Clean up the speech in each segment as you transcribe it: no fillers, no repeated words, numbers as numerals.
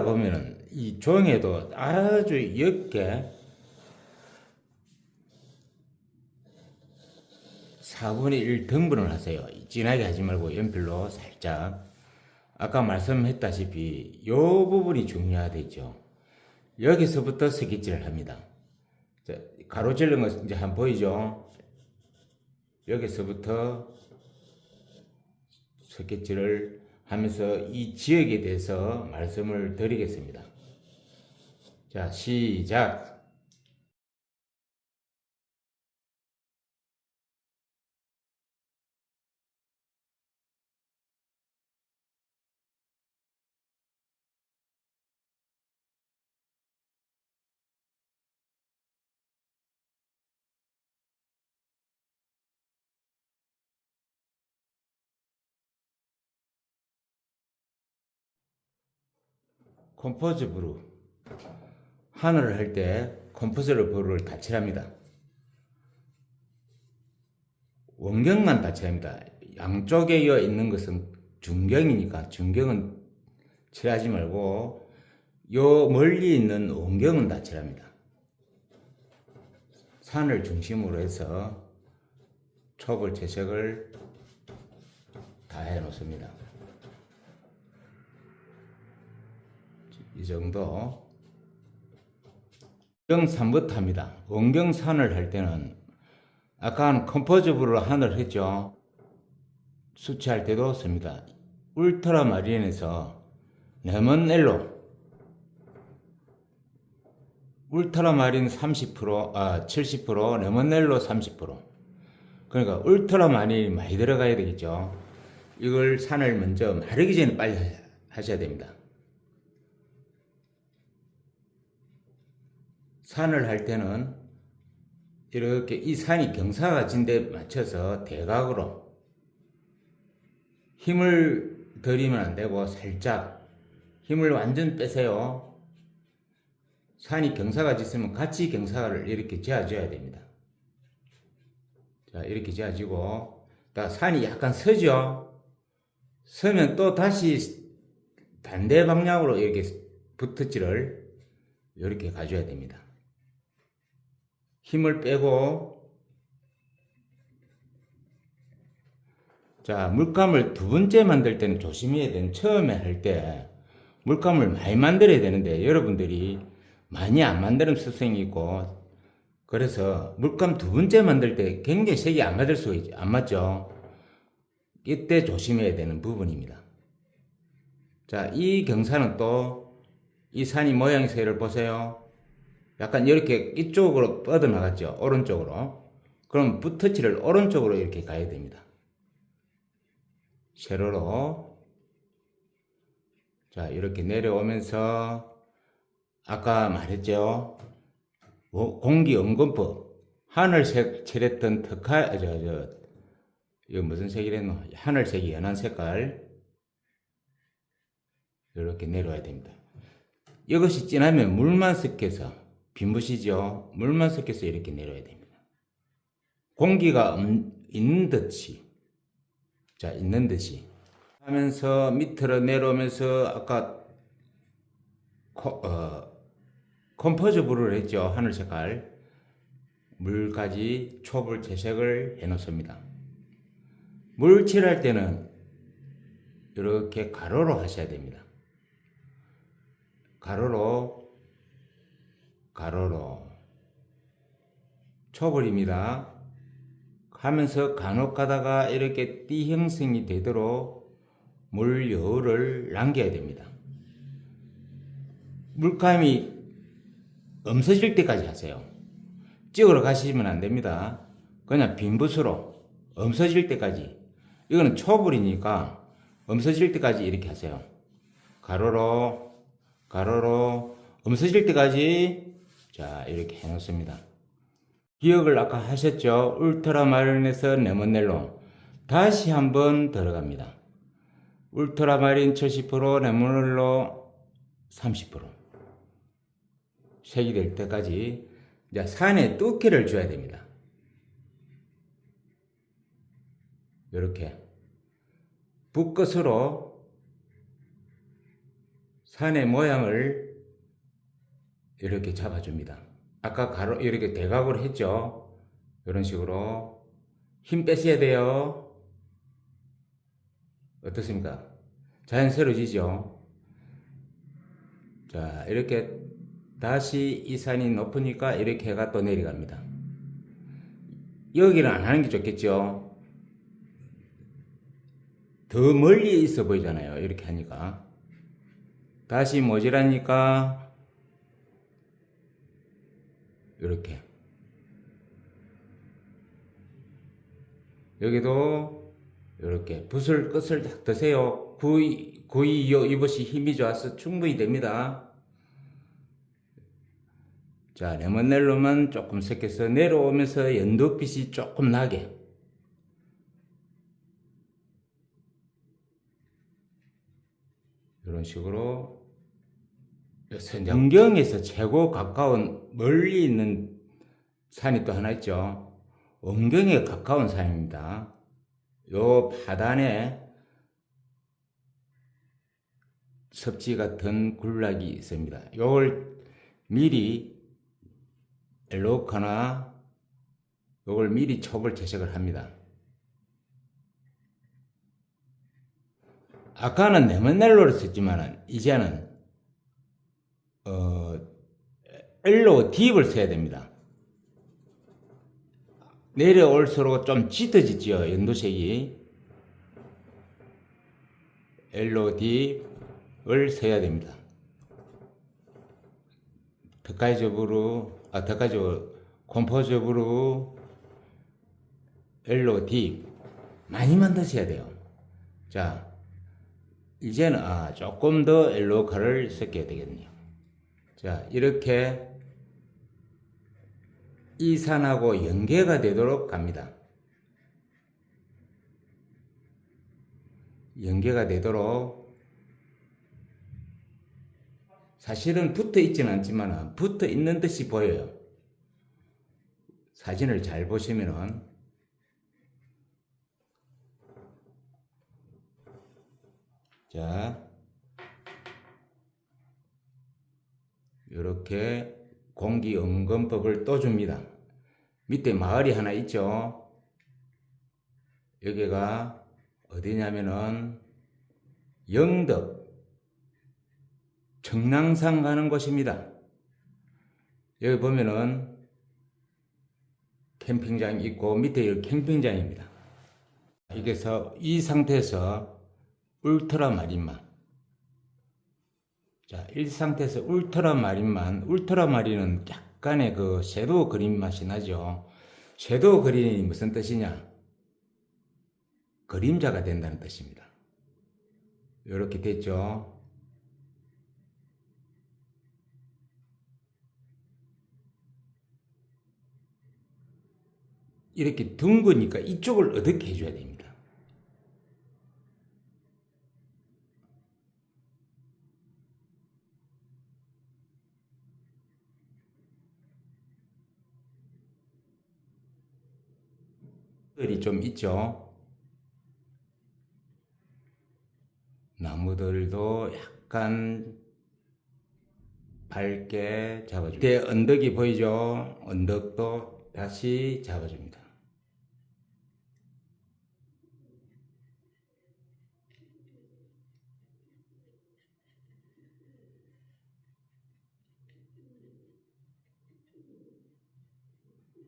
보면은 이 종에도 아주 옅게 4분의 1 등분을 하세요. 진하게 하지 말고 연필로 살짝. 아까 말씀했다시피 이 부분이 중요하겠죠. 여기서부터 스케치를 합니다. 자, 가로질른 거 이제 한번 보이죠? 여기서부터 스케치를 하면서 이 지역에 대해서 말씀을 드리겠습니다. 자, 시작. 컴포즈 브루. 하늘을 할 때 컴포즈 브루를 다 칠합니다. 원경만 다 칠합니다. 양쪽에 이어 있는 것은 중경이니까 중경은 칠하지 말고 요 멀리 있는 원경은 다 칠합니다. 산을 중심으로 해서 초벌 채색을 다 해 놓습니다. 이 정도. 원경 3부터 합니다. 원경 산을 할 때는 아까 컴포즈 브루로 하늘을 했죠. 수치할 때도 씁니다. 울트라마린에서 레몬 옐로, 울트라마린 30%, 70%, 레몬 옐로 30%. 그러니까 울트라마린이 많이 들어가야 되겠죠. 이걸 산을 먼저 마르기 전에 빨리 하셔야 됩니다. 산을 할 때는 이렇게 이 산이 경사가 진 데 맞춰서 대각으로 힘을 들이면 안 되고 살짝 힘을 완전 빼세요. 산이 경사가 짙으면 같이 경사를 이렇게 재어줘야 됩니다. 자, 이렇게 재어지고, 산이 약간 서죠? 서면 또 다시 반대 방향으로 이렇게 붓터치를 이렇게 가져야 됩니다. 힘을 빼고, 자, 물감을 두 번째 만들 때는 조심해야 되는, 처음에 할 때 물감을 많이 만들어야 되는데 여러분들이 많이 안 만드는 습성이 있고, 그래서 물감 두 번째 만들 때 굉장히 색이 안 맞을 수가 있죠. 안 맞죠? 이때 조심해야 되는 부분입니다. 자, 이 경사는 또 이 산이 모양새를 보세요. 약간 이렇게 이쪽으로 뻗어나갔죠. 오른쪽으로. 그럼 붓터치를 오른쪽으로 이렇게 가야 됩니다. 세로로. 자, 이렇게 내려오면서 아까 말했죠. 공기 언건법. 하늘색 칠했던 이거 무슨 색이랬노? 하늘색이 연한 색깔. 이렇게 내려와야 됩니다. 이것이 진하면 물만 섞여서, 빈붓이죠. 물만 섞여서 이렇게 내려야 됩니다. 공기가 있는 듯이, 자, 있는 듯이 하면서 밑으로 내려오면서 아까 컴포즈 브루를 했죠. 하늘 색깔. 물까지 초벌 채색을 해 놓습니다. 물 칠할 때는 이렇게 가로로 하셔야 됩니다. 가로로 초벌입니다. 하면서 간혹 가다가 이렇게 띠 형성이 되도록 물 여울을 남겨야 됩니다. 물감이 없어질 때까지 하세요. 찍으러 가시면 안 됩니다. 그냥 빈 붓으로 없어질 때까지. 이거는 초벌이니까 없어질 때까지 이렇게 하세요. 가로로 없어질 때까지. 자, 이렇게 해 놓습니다. 기억을 아까 하셨죠? 울트라마린에서 레몬넬로 다시 한번 들어갑니다. 울트라마린 70%, 레몬넬로 30%. 색이 될 때까지 이제 산에 두께를 줘야 됩니다. 이렇게 붓끝으로 산의 모양을 이렇게 잡아줍니다. 아까 가로 이렇게 대각으로 했죠. 이런 식으로 힘 빼셔야 돼요. 어떻습니까? 자연스러워지죠. 자, 이렇게 다시 이 산이 높으니까 이렇게 해가 또 내려갑니다. 여기는 안 하는 게 좋겠죠. 더 멀리 있어 보이잖아요. 이렇게 하니까. 다시 모자라니까 이렇게. 여기도 이렇게 붓을 끝을 딱 드세요. 구이 이것이 힘이 좋아서 충분히 됩니다. 자, 레몬넬로만 조금 섞여서 내려오면서 연두빛이 조금 나게. 이런 식으로 영경에서 최고 가까운 멀리 있는 산이 또 하나 있죠. 원경에 가까운 산입니다. 요 하단에 섭지 같은 군락이 있습니다. 요걸 미리 엘로카나 요걸 미리 촉을 채색을 합니다. 아까는 네모넬로를 썼지만 이제는 엘로 딥을 써야 됩니다. 내려올수록 좀 짙어지죠. 연두색이. 엘로 딥을 써야 됩니다. 덕가적으로 콤포적으로 엘로 딥 많이 만드셔야 돼요. 자, 이제는 조금 더 엘로카를 섞여야 되겠네요. 자, 이렇게 이 산하고 연계가 되도록 갑니다. 연계가 되도록. 사실은 붙어 있지는 않지만 붙어 있는 듯이 보여요. 사진을 잘 보시면은. 자, 이렇게 공기응검법을 또 줍니다. 밑에 마을이 하나 있죠. 여기가 어디냐면은 영덕 청랑산 가는 곳입니다. 여기 보면은 캠핑장이 있고 밑에 여기 캠핑장입니다. 여기서 이 상태에서 울트라마린만. 자, 이 상태에서 울트라마린은 약간의 그 섀도우 그린 맛이 나죠. 섀도우 그린이 무슨 뜻이냐? 그림자가 된다는 뜻입니다. 이렇게 됐죠. 이렇게 둥그니까 이쪽을 어둡게 해줘야 됩니다. 들이 좀 있죠. 나무들도 약간 밝게 잡아줍니다. 밑에 언덕이 보이죠? 언덕도 다시 잡아줍니다.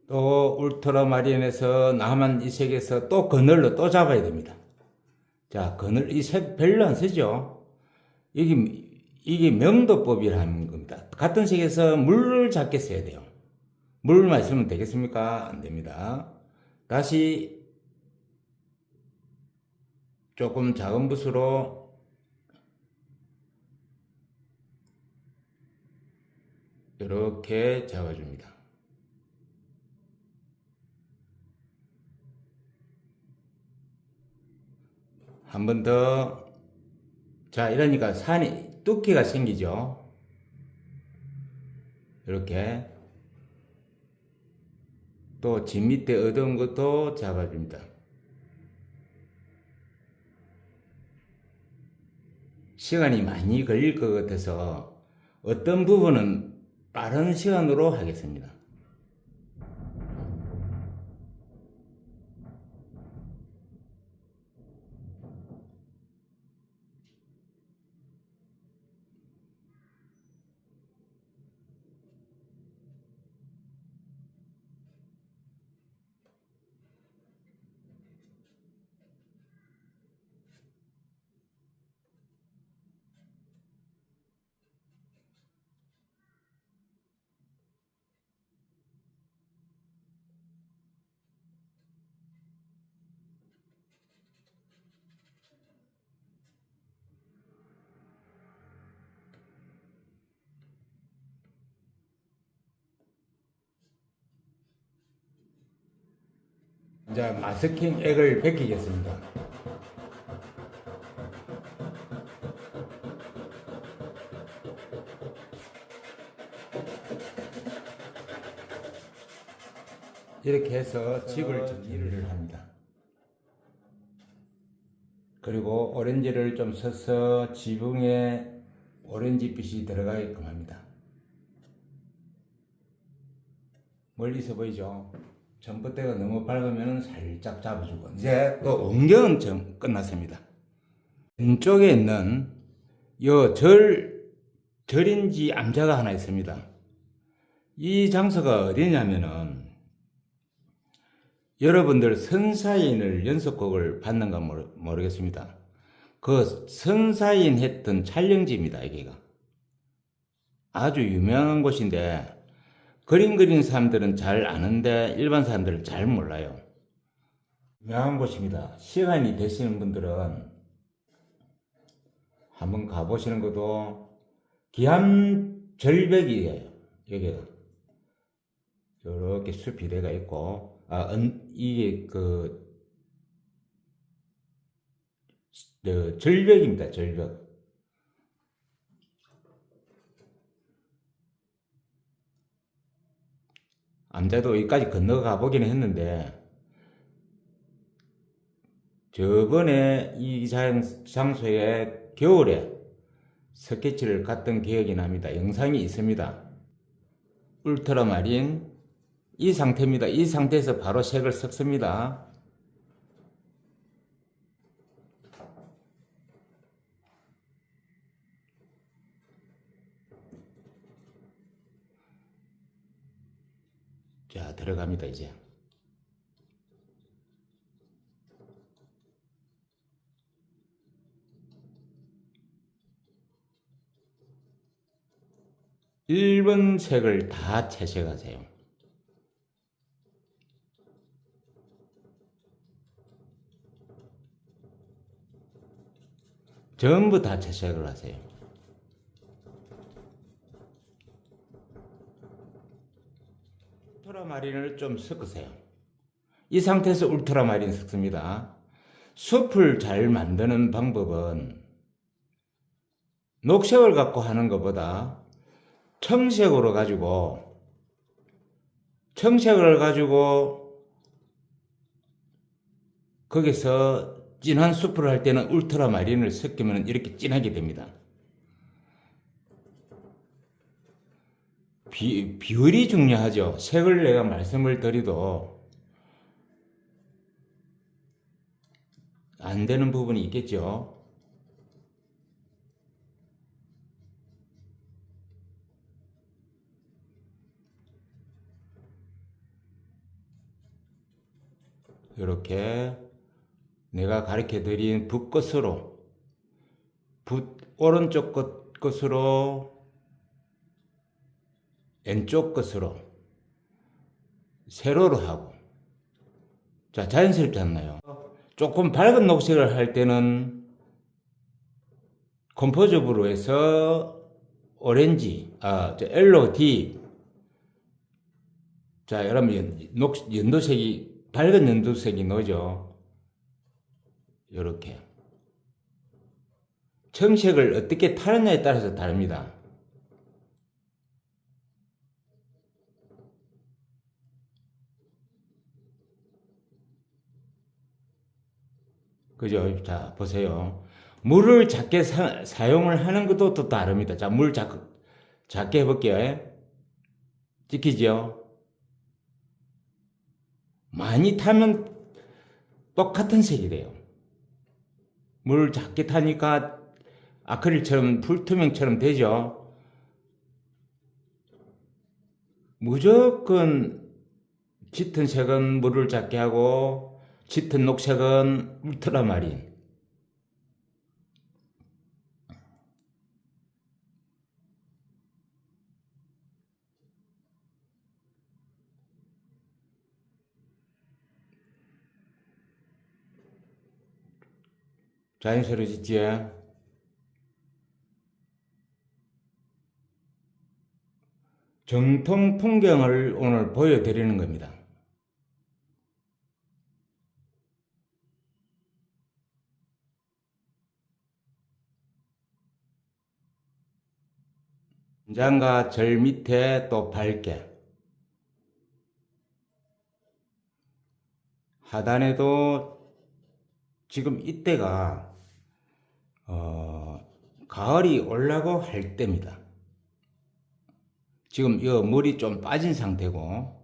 또 울트라마린에서 남한 이 색에서 또 그늘로 또 잡아야 됩니다. 자, 그늘 이 색 별로 안 쓰죠. 이게 명도법이라는 겁니다. 같은 색에서 물을 작게 써야 돼요. 물만 있으면 되겠습니까? 안 됩니다. 다시 조금 작은 붓으로 이렇게 잡아줍니다. 한 번 더. 자, 이러니까 산이 뚝기가 생기죠. 이렇게. 또 집 밑에 어두운 것도 잡아줍니다. 시간이 많이 걸릴 것 같아서 어떤 부분은 빠른 시간으로 하겠습니다. 이제 마스킹 액을 벗기겠습니다. 이렇게 해서 집을 정리를 합니다. 그리고 오렌지를 좀 써서 지붕에 오렌지빛이 들어가게끔 합니다. 멀리서 보이죠? 전봇대가 너무 밝으면 살짝 잡아주고, 이제 또 옮겨은 끝났습니다. 왼쪽에 있는 요 절인지 암자가 하나 있습니다. 이 장소가 어디냐면은 여러분들 선사인을 연속곡을 봤는가 모르겠습니다. 그 선사인 했던 촬영지입니다. 여기가 아주 유명한 곳인데 그림 그리는 사람들은 잘 아는데 일반 사람들은 잘 몰라요. 유명한 곳입니다. 시간이 되시는 분들은 한번 가보시는 것도 기암절벽이에요. 여기가 이렇게 숲이 되어 있고, 이게 절벽입니다. 절벽. 암자도 여기까지 건너가 보긴 했는데, 저번에 이 장소에 겨울에 스케치를 갔던 기억이 납니다. 영상이 있습니다. 울트라마린 이 상태입니다. 이 상태에서 바로 색을 섞습니다. 자, 들어갑니다. 이제 일본 색을 다 채색하세요. 전부 다 채색을 하세요. 울트라마린을 좀 섞으세요. 이 상태에서 울트라마린 섞습니다. 숲을 잘 만드는 방법은 녹색을 갖고 하는 것보다 청색을 가지고 거기서 진한 숲을 할 때는 울트라마린을 섞으면 이렇게 진하게 됩니다. 비율이 중요하죠. 색을 내가 말씀을 드려도 안 되는 부분이 있겠죠. 이렇게 내가 가르쳐 드린 붓끝으로, 오른쪽 끝으로, 왼쪽 끝으로 세로로 하고, 자, 자연스럽지 않나요? 조금 밝은 녹색을 할 때는 컴포즈 브루에서 오렌지, 옐로우 딥. 자, 여러분, 연두색이, 밝은 연두색이 나오죠? 요렇게. 청색을 어떻게 타느냐에 따라서 다릅니다. 그죠? 자, 보세요. 물을 작게 사용을 하는 것도 또 다릅니다. 자, 물 작게 해볼게요. 예? 찍히죠? 많이 타면 똑같은 색이 돼요. 물 작게 타니까 아크릴처럼 불투명처럼 되죠? 무조건 짙은 색은 물을 작게 하고 짙은 녹색은 울트라마린. 자연스러워지지? 정통 풍경을 오늘 보여드리는 겁니다. 천장과 절 밑에 또 밝게, 하단에도 지금 이때가 가을이 올라고 할 때입니다. 지금 이 물이 좀 빠진 상태고,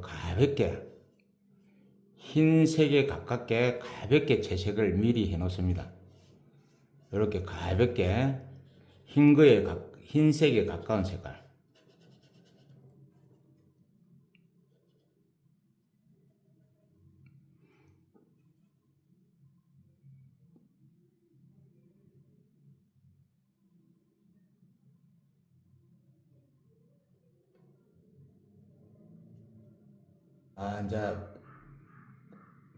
가볍게 흰색에 가깝게 가볍게 채색을 미리 해 놓습니다. 이렇게 가볍게 흰색에 가까운 색깔. 이제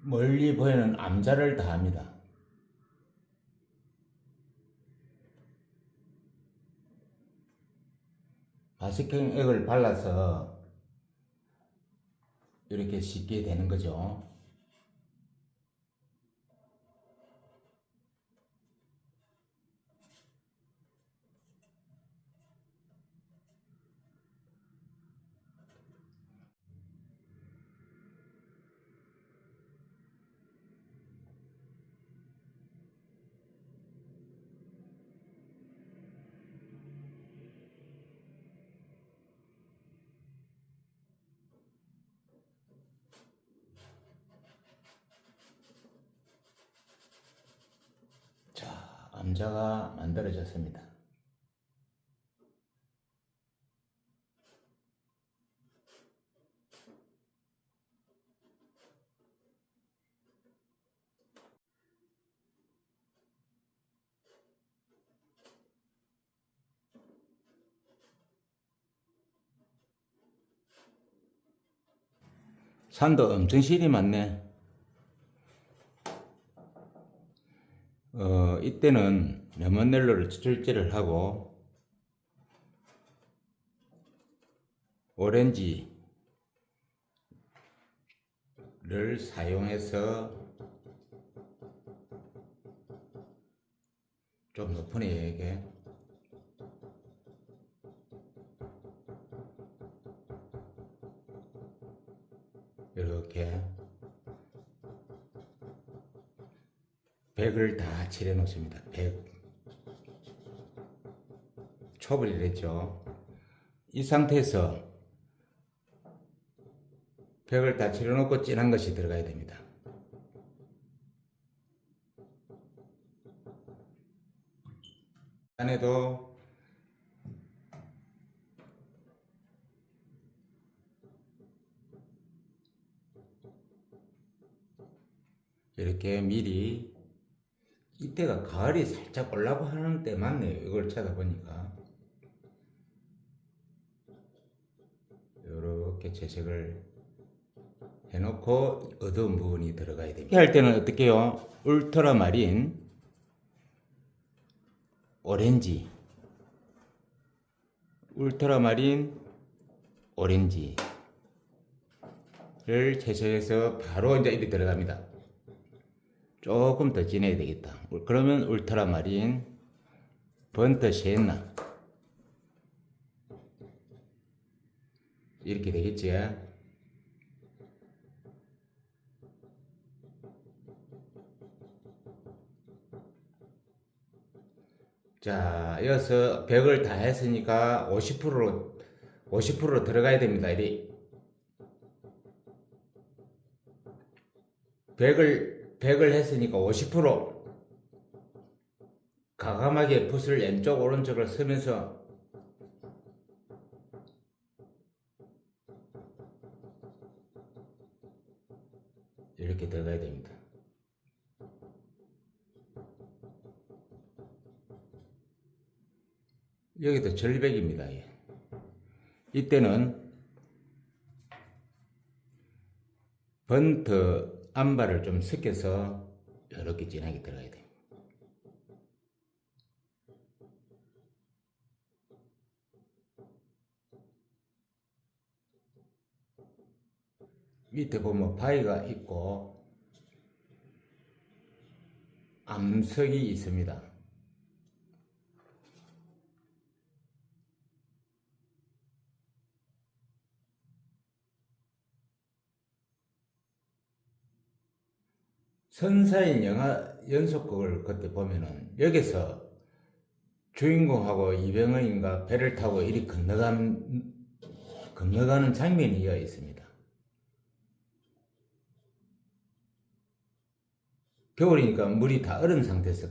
멀리 보이는 암자를 다합니다. 마스킹 액을 발라서 이렇게 쉽게 되는 거죠. 자, 암자가 만들어졌습니다. 산도 엄청 실이 많네. 이때는 레몬넬로를 출제를 하고 오렌지를 사용해서 좀 높은 애에게 이렇게 백을 다 칠해 놓습니다. 백 초벌이 됐죠. 이 상태에서 백을 다 칠해 놓고 진한 것이 들어가야 됩니다. 안에도 이렇게 미리, 이때가 가을이 살짝 올라고 하는 때 맞네요. 이걸 찾아보니까 이렇게 채색을 해놓고 어두운 부분이 들어가야 됩니다. 이렇게 할 때는 어떻게 해요? 울트라마린, 오렌지, 울트라마린, 오렌지를 채색해서 바로 이제 이렇게 들어갑니다. 조금 더 진해야 되겠다. 그러면 울트라마린, 번트 시엔나 이렇게 되겠지. 자, 이어서 100을 다 했으니까 50%로 들어가야 됩니다. 이리 100을 했으니까 50% 과감하게 붓을 왼쪽 오른쪽을 쓰면서 이렇게 들어가야 됩니다. 여기도 절벽입니다. 이때는 번트 암발을 좀 섞여서 이렇게 진하게 들어가야 됩니다. 밑에 보면 바위가 있고 암석이 있습니다. 선사인 영화 연속극을 그때 보면은 여기서 주인공하고 이병헌인가 배를 타고 이리 건너가는 장면이 이어 있습니다. 겨울이니까 물이 다 얼은 상태에서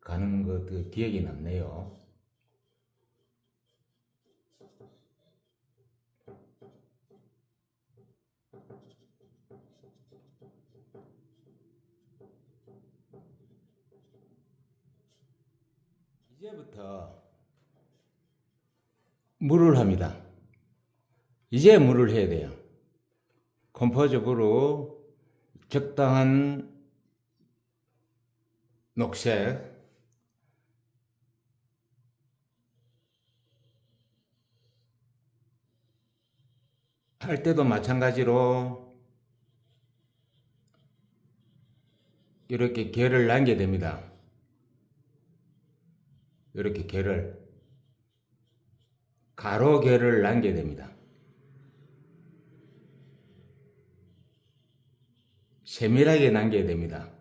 가는 것도 기억이 남네요. 이제부터 물을 합니다. 이제 물을 해야 돼요. 컴포즈브로 적당한 녹색, 할 때도 마찬가지로 이렇게 결을 남게 됩니다. 이렇게 가로 결을 남게 됩니다. 세밀하게 남겨야 됩니다.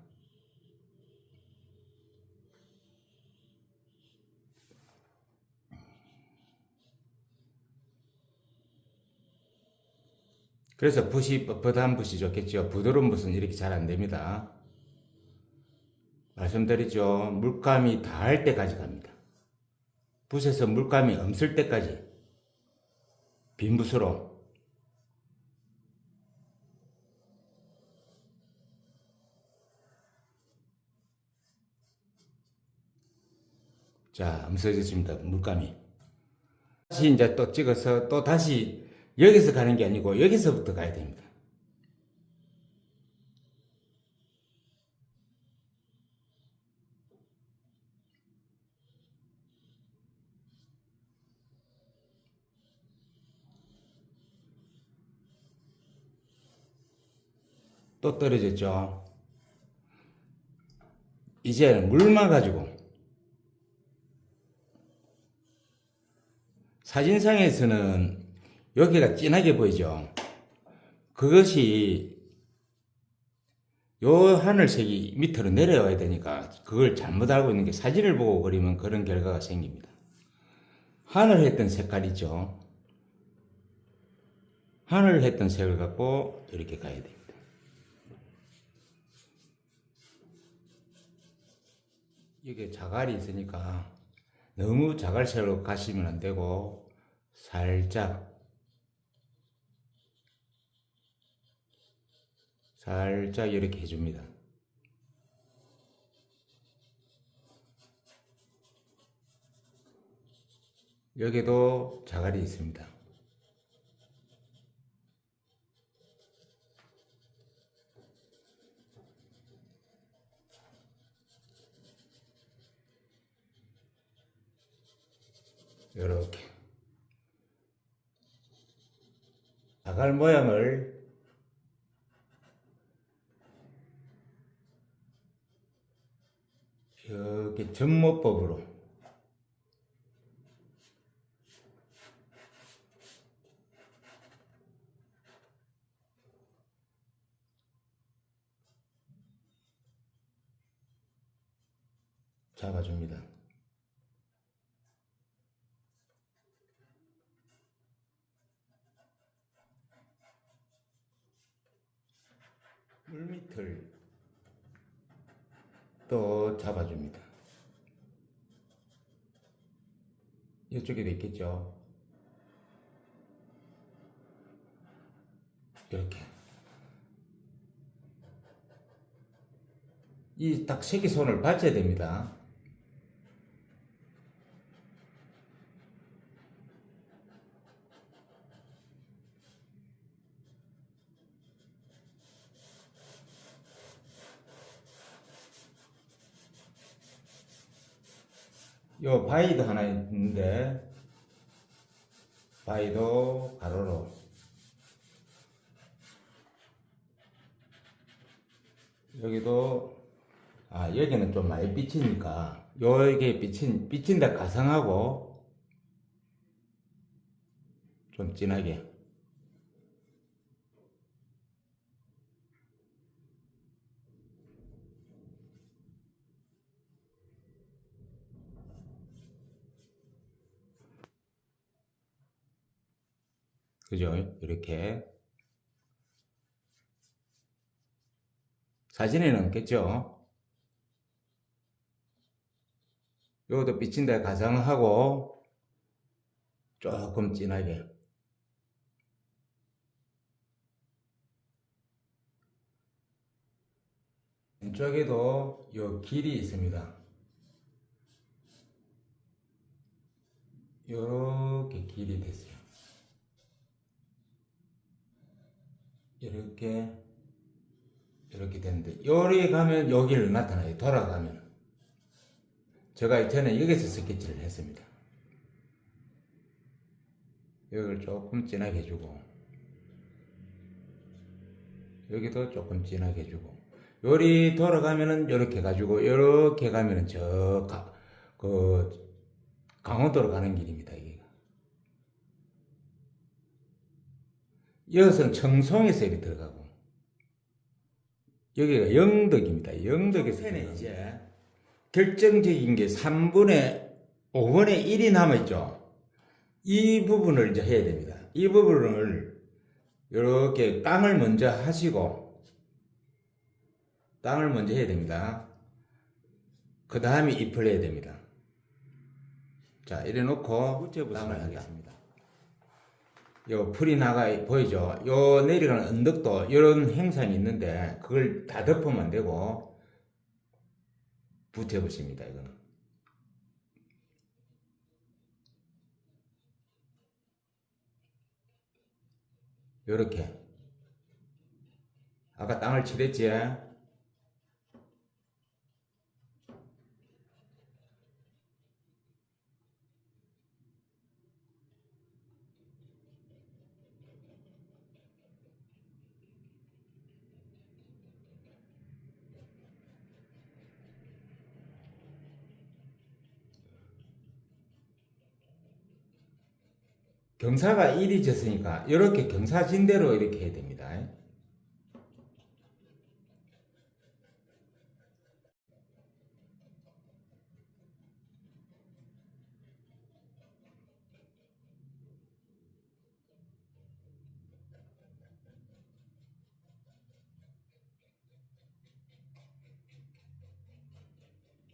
그래서 붓이 뻣뻣한 붓이 좋겠죠. 부드러운 붓은 이렇게 잘 안 됩니다. 말씀드리죠. 물감이 닿을 때까지 갑니다. 붓에서 물감이 없을 때까지 빈 붓으로. 자, 없어졌습니다. 물감이. 다시 이제 또 찍어서 또 다시 여기서 가는 게 아니고 여기서부터 가야 됩니다. 또 떨어졌죠. 이제는 물만 가지고 사진상에서는 여기가 진하게 보이죠. 그것이 요 하늘색이 밑으로 내려와야 되니까 그걸 잘못 알고 있는 게 사진을 보고 그리면 그런 결과가 생깁니다. 하늘 했던 색깔이죠. 하늘 했던 색을 갖고 이렇게 가야 됩니다. 이게 자갈이 있으니까 너무 자갈색으로 가시면 안 되고 살짝 이렇게 해줍니다. 여기도 자갈이 있습니다. 이렇게 자갈 모양을 이렇게 접모법으로 잡아줍니다. 밑을 또 잡아줍니다. 이쪽에도 있겠죠. 이렇게 이 딱 새끼손을 받쳐야 됩니다. 요 바위도 하나 있는데 바위도 가로로 여기도 여기는 좀 많이 비치니까 여기에 비친다 가상하고 좀 진하게 그죠? 이렇게 사진에는 없겠죠? 요것도 비친다 가상하고 조금 진하게 왼쪽에도 요 길이 있습니다. 요렇게 길이 됐어요. 이렇게 되는데 요리 가면 여기를 나타나요. 돌아가면 제가 이전에 여기서 스케치를 했습니다. 여기를 조금 진하게 해주고 여기도 조금 진하게 해주고 요리 돌아가면은 이렇게 가지고 이렇게 가면은 강원도로 가는 길입니다. 이게 여기서는 청송에서 이렇게 들어가고 여기가 영덕입니다. 영덕에서 이제 결정적인 게 3분의 5분의 1이 남아있죠. 이 부분을 이제 해야 됩니다. 이 부분을 이렇게 땅을 먼저 하시고 땅을 먼저 해야 됩니다. 그 다음에 잎을 해야 됩니다. 자, 이래 놓고 땅을 하겠습니다. 요 풀이 나가 보이죠? 요 내려가는 언덕도 이런 행상이 있는데 그걸 다 덮으면 안 되고 붙여보십니다. 이거는 요렇게 아까 땅을 칠했지? 경사가 1이 졌으니까 이렇게 경사진대로 이렇게 해야 됩니다.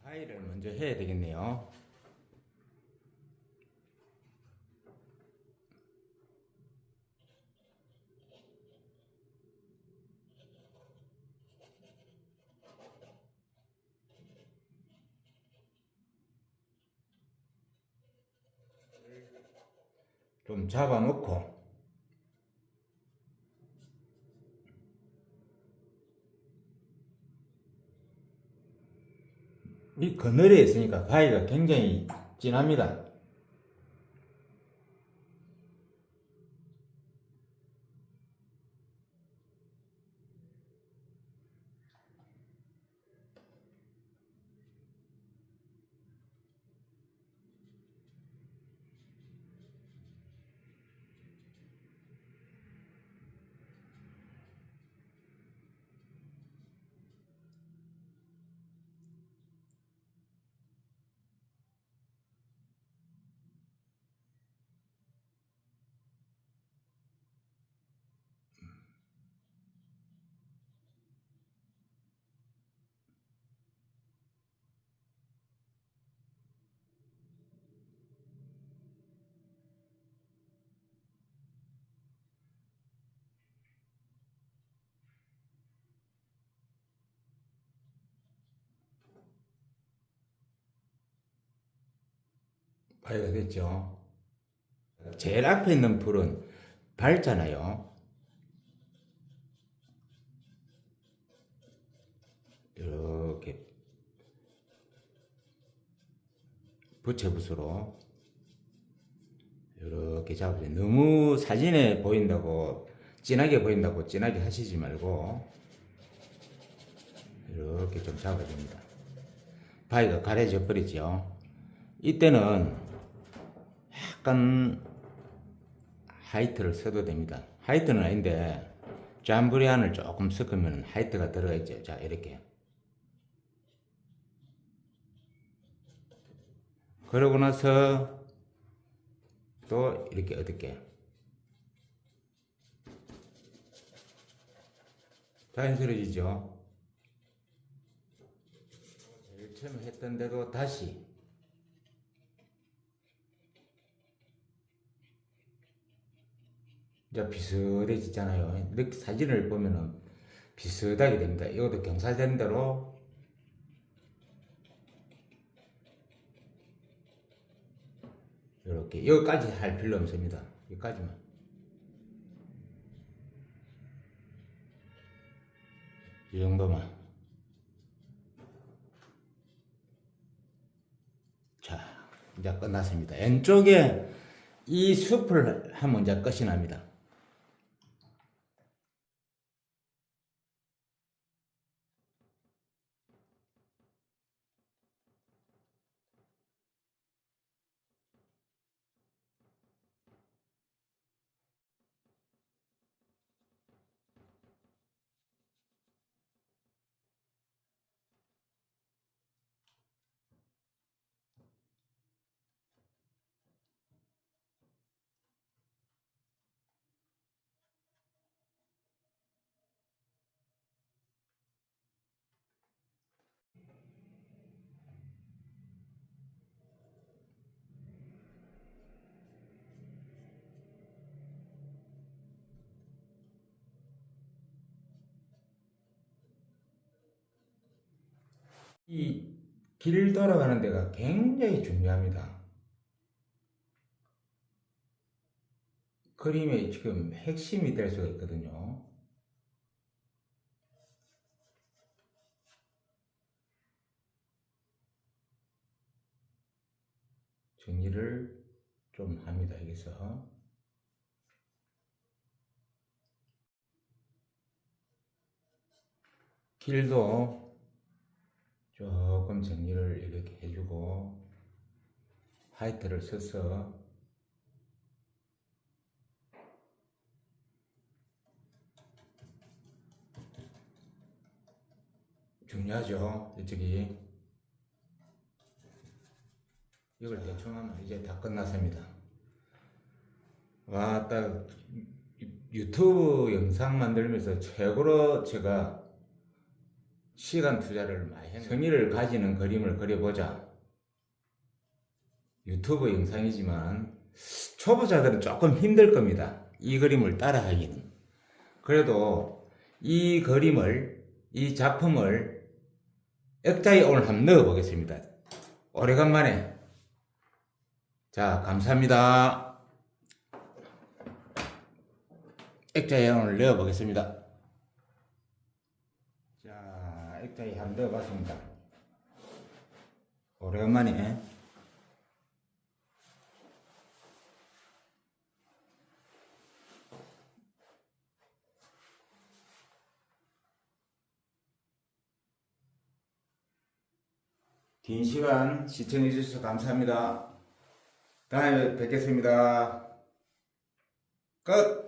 바위를 먼저 해야 되겠네요. 좀 잡아놓고 이 그늘에 있으니까 바위가 굉장히 진합니다. 파이가 됐죠. 제일 앞에 있는 불은 밝잖아요. 이렇게 부채붓으로 이렇게 잡으세요. 너무 사진에 보인다고 진하게 보인다고 진하게 하시지 말고 이렇게 좀 잡아줍니다. 바위가 가려져 버리죠. 이때는 약간 하이트를 써도 됩니다. 하이트는 아닌데 잠브리안을 조금 섞으면 하이트가 들어가 있죠. 자, 이렇게. 그러고 나서 또 이렇게 어둡게 자연스러워지죠. 제일 처음에 했던 대로 다시 이제 비슷해지잖아요. 이렇게 사진을 보면은 비슷하게 됩니다. 이것도 경사된 대로 이렇게 여기까지 할 필요 없습니다. 여기까지만. 이 정도만. 자, 이제 끝났습니다. 왼쪽에 이 숲을 하면 이제 끝이 납니다. 이 길 돌아가는 데가 굉장히 중요합니다. 그림의 지금 핵심이 될 수가 있거든요. 정리를 좀 합니다. 여기서. 길도 조금 정리를 이렇게 해주고 하이트를 써서 중요하죠. 이쪽이 이걸 대충 하면 이제 다 끝났습니다. 와, 딱 유튜브 영상 만들면서 최고로 제가 시간 투자를 많이 했네요. 성의를 가지는 그림을 그려보자. 유튜브 영상이지만 초보자들은 조금 힘들 겁니다. 이 그림을 따라하기는. 그래도 이 그림을, 이 작품을 액자에 오늘 한번 넣어 보겠습니다. 오래간만에. 자, 감사합니다. 액자에 오늘 넣어 보겠습니다. 자, 액자에 한번 넣어 봤습니다. 오래간만에. 긴 시간 시청해 주셔서 감사합니다. 다음에 뵙겠습니다. 끝!